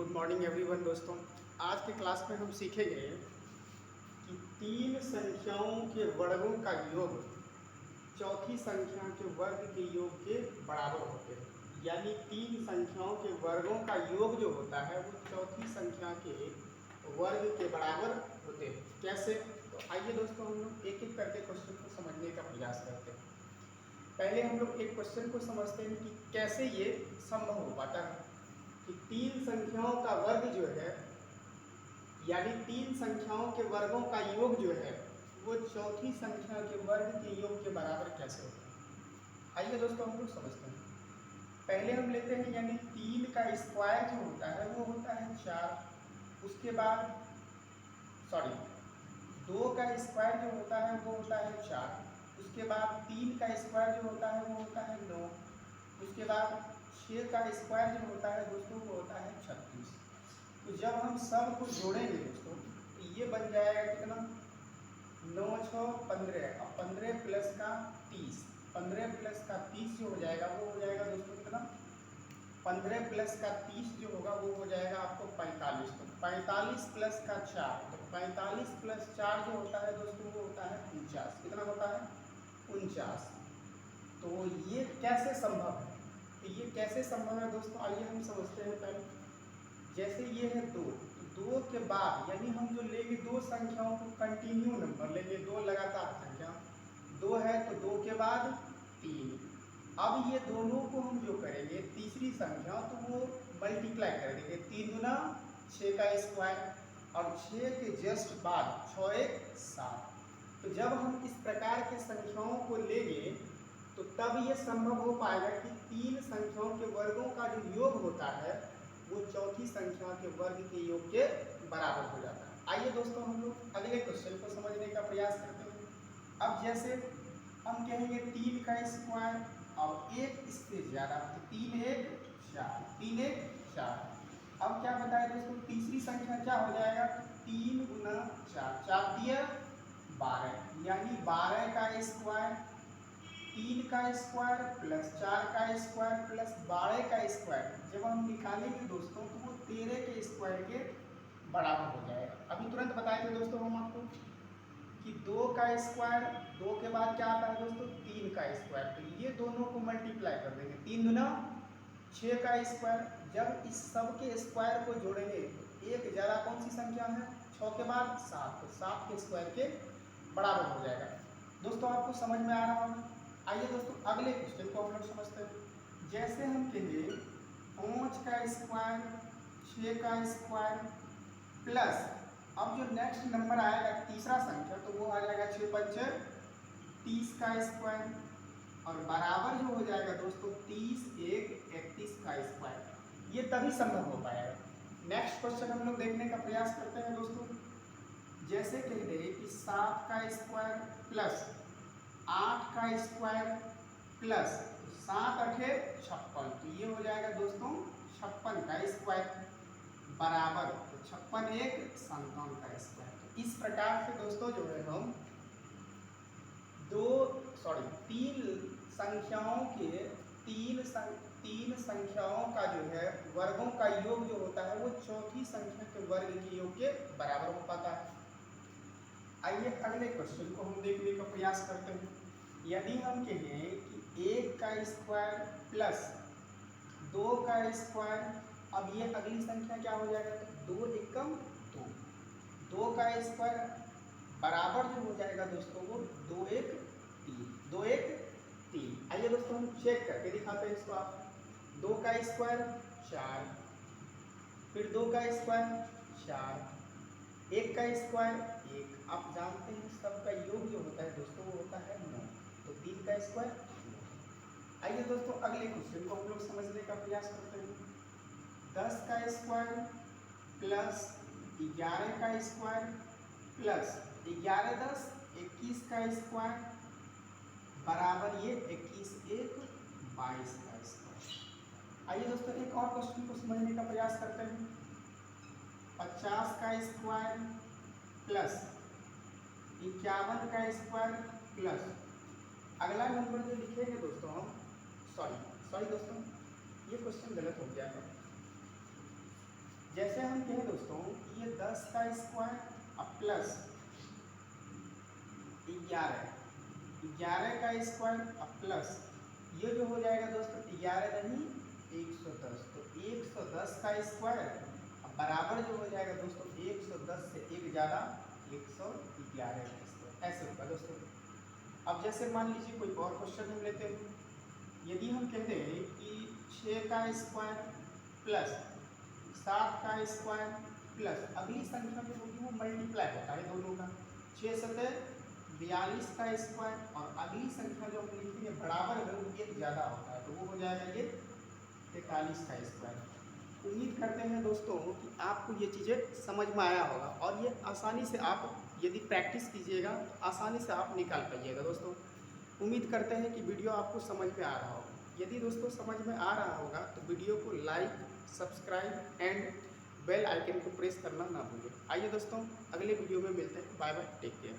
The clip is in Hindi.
गुड मॉर्निंग एवरीवन दोस्तों। आज के क्लास में हम सीखेंगे कि तीन संख्याओं के वर्गों का योग चौथी संख्या के वर्ग के योग के बराबर होते हैं। यानी तीन संख्याओं के वर्गों का योग जो होता है वो चौथी संख्या के वर्ग के बराबर होते हैं। कैसे? तो आइए दोस्तों हम लोग एक एक करके क्वेश्चन को समझने का प्रयास करते हैं। पहले हम लोग एक क्वेश्चन को समझते हैं कि कैसे ये संभव हो पाता है कि तीन संख्याओं का वर्ग जो है यानी तीन संख्याओं के वर्गों का योग जो है वो चौथी संख्या के वर्ग के योग के बराबर कैसे होता है। आइए दोस्तों हम लोग समझते हैं। पहले हम लेते हैं यानी तीन का स्क्वायर जो होता है वो होता है 4। उसके बाद दो का स्क्वायर जो होता है वो होता है 4। उसके बाद तीन का स्क्वायर जो होता है वो होता है 9। उसके बाद 6 का स्क्वायर जो होता है दोस्तों वो होता है 36। तो जब हम सब को जोड़ेंगे दोस्तों तो ये बन जाएगा कितना 9 6 15। अब 15 प्लस का 30, 15 प्लस का 30 जो हो जाएगा वो हो जाएगा दोस्तों कितना 15 प्लस का 30 जो होगा वो हो जाएगा आपको 45। तो 45 प्लस का 4 तो 45 प्लस 4 जो होता है दोस्तों वो होता है 49। कितना होता है 49। तो ये कैसे संभव है? तो ये कैसे संभव है दोस्तों आइए हम समझते हैं। पहले जैसे ये है 2 तो 2 के बाद यानी हम जो लेंगे दो संख्याओं को कंटिन्यू नंबर लेंगे, दो लगातार संख्या 2 है तो 2 के बाद 3। अब ये दोनों को हम जो करेंगे तीसरी संख्या तो वो मल्टीप्लाई कर देंगे 3 गुना 6 का स्क्वायर और 6 के जस्ट बाद 6 1 7। तो जब हम इस प्रकार के संख्याओं को लेंगे तो तब ये संभव हो पाएगा कि तीन संख्याओं के वर्गों का जो योग होता है वो चौथी संख्या के वर्ग के योग के बराबर हो जाता है। आइए दोस्तों हम लोग अगले क्वेश्चन को समझने का प्रयास करते हैं। अब जैसे हम कहेंगे 3 का स्क्वायर और एक इससे ज्यादा तो 3 1 4, 3 1 4। अब क्या बताया दोस्तों तीसरी संख्या क्या हो जाएगा 3 गुना 4, 4 दिया 12 यानी 12 का स्क्वायर 3 का स्क्वायर प्लस 4 का स्क्वायर प्लस 12 का स्क्वायर जब हम निकालेंगे दोस्तों तो वो 13 के स्क्वायर के बराबर हो जाएगा। अभी तुरंत बताएंगे दोस्तों हम आपको कि 2 का स्क्वायर 2 के बाद क्या आता है दोस्तों 3 का स्क्वायर। तो ये दोनों को मल्टीप्लाई कर देंगे 3 गुना 6 का स्क्वायर। जब इस सब के स्क्वायर को जोड़ेंगे तो एक ज़्यादा कौन सी संख्या है 6 के बाद 7 तो 7 के स्क्वायर के बराबर हो जाएगा। दोस्तों आपको समझ में आ रहा होगा। आइए दोस्तों अगले क्वेश्चन को हम लोग समझते हैं। जैसे हम कहेंगे 5 का स्क्वायर 6 का स्क्वायर प्लस अब जो नेक्स्ट नंबर आएगा तीसरा संख्या तो वो आ जाएगा 6 5 30 का स्क्वायर और बराबर जो हो जाएगा दोस्तों 30 1 31 का स्क्वायर। ये तभी संभव हो पाएगा। नेक्स्ट क्वेश्चन हम लोग देखने का प्रयास करते हैं दोस्तों। जैसे कह दे कि 7 का स्क्वायर प्लस 8 का स्क्वायर प्लस 7 8 56 तो ये हो जाएगा दोस्तों 56 का स्क्वायर बराबर 56 1 57 का स्क्वायर। तो इस प्रकार से दोस्तों जो है हम तीन संख्याओं के तीन संख्याओं का जो है वर्गों का योग जो होता है वो चौथी संख्या के वर्ग के योग के बराबर हो पाता है। आइए अगले क्वेश्चन को हम देखने का प्रयास करते हैं। यदि हम कहें कि 1 का स्क्वायर प्लस 2 का स्क्वायर अब ये अगली संख्या क्या हो जाएगा 2 एकम 2, 2 का स्क्वायर बराबर जो हो जाएगा दोस्तों वो 2 1 3, 2 1 3। आइए दोस्तों हम चेक करके दिखाते हैं इसको। आप 2 का स्क्वायर 4 फिर 2 का स्क्वायर 4 1 का स्क्वायर 1। आप जानते हैं सबका योग जो होता है दोस्तों वो होता है 9 तो 3 का स्क्वायर 9। आइए दोस्तों अगले क्वेश्चन को हम लोग समझने का प्रयास करते हैं। 10 का स्क्वायर प्लस 11 का स्क्वायर प्लस 11 10 21 का स्क्वायर बराबर ये 21 1 22 का स्क्वायर। आइए दोस्तों एक और क्वेश्चन को समझने का प्रयास करते हैं। 50 का स्क्वायर प्लस 51 का स्क्वायर प्लस अगला नंबर जो लिखेंगे दोस्तों हम सॉरी दोस्तों ये क्वेश्चन गलत हो गया है। जैसे हम कहें दोस्तों ये 10 का स्क्वायर प्लस 11 का स्क्वायर प्लस ये जो हो जाएगा दोस्तों 11 नहीं 110, तो 110 का स्क्वायर बराबर जो हो जाएगा दोस्तों 110 से एक ज़्यादा 111 का स्क्वायर, ऐसे होगा दोस्तों। अब जैसे मान लीजिए कोई और क्वेश्चन हम लेते हैं, यदि हम कहते हैं कि 6 का स्क्वायर प्लस 7 का स्क्वायर प्लस अगली संख्या जो होगी वो मल्टीप्लाई होता है दोनों का, 6 सतह 42 का स्क्वायर और अगली संख्या जो हम लिखेंगे बराबर है वो एक ज़्यादा होता है, तो वो हो जाएगा ये 43 का स्क्वायर। उम्मीद करते हैं दोस्तों कि आपको ये चीज़ें समझ में आया होगा और ये आसानी से आप यदि प्रैक्टिस कीजिएगा तो आसानी से आप निकाल पाइएगा दोस्तों। उम्मीद करते हैं कि वीडियो आपको समझ में आ रहा होगा। यदि दोस्तों समझ में आ रहा होगा तो वीडियो को like, subscribe and bell icon को प्रेस करना ना भूलें। आइए दोस्तों अगले वीडियो में मिलते हैं। Bye bye, take care.